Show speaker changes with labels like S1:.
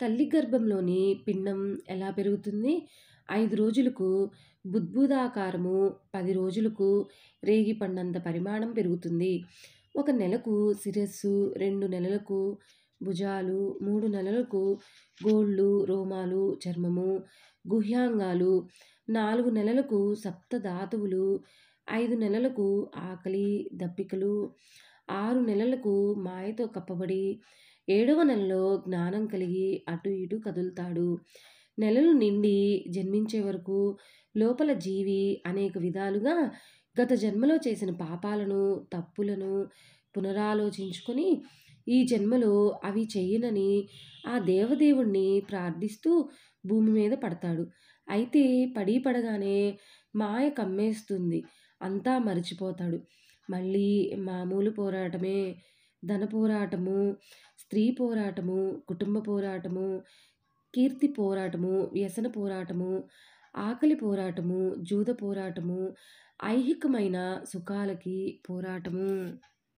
S1: తల్లి గర్భంలోని పిండం ఎలా పెరుగుతుంది? 5 రోజులకు బుద్బుదాకారము, 10 రోజులకు రేగిపండంత పరిమాణం పెరుగుతుంది. 1 నెలకు శిరస్సు, 2 నెలలకు భుజాలు, 3 నెలలకు గోళ్ళు, రోమాలు, చర్మము, గుహ్యాంగాలు, 4 నెలలకు సప్తధాతువులు, 5 నెలలకు ఆకలి, దప్పికలు, 6 నెలలకు మాయతో కప్పబడి, 7వ నెలలో జ్ఞానం కలిగి అటు ఇటు కదులుతాడు. నెలలు నిండి జన్మించే వరకు లోపల జీవి అనేక విధాలుగా గత జన్మలో చేసిన పాపాలను, తప్పులను పునరాలోచించుకొని ఈ జన్మలో అవి చెయ్యనని ఆ దేవదేవుణ్ణి ప్రార్థిస్తూ భూమి మీద పడతాడు. అయితే పడగానే మాయ కమ్మేస్తుంది. అంతా మరిచిపోతాడు. మళ్ళీ మామూలు పోరాటమే. ధన పోరాటము, స్త్రీ పోరాటము, కుటుంబ పోరాటము, కీర్తి పోరాటము, వ్యసన పోరాటము, ఆకలి పోరాటము, జూద పోరాటము, ఐహికమైన సుఖాలకి పోరాటము.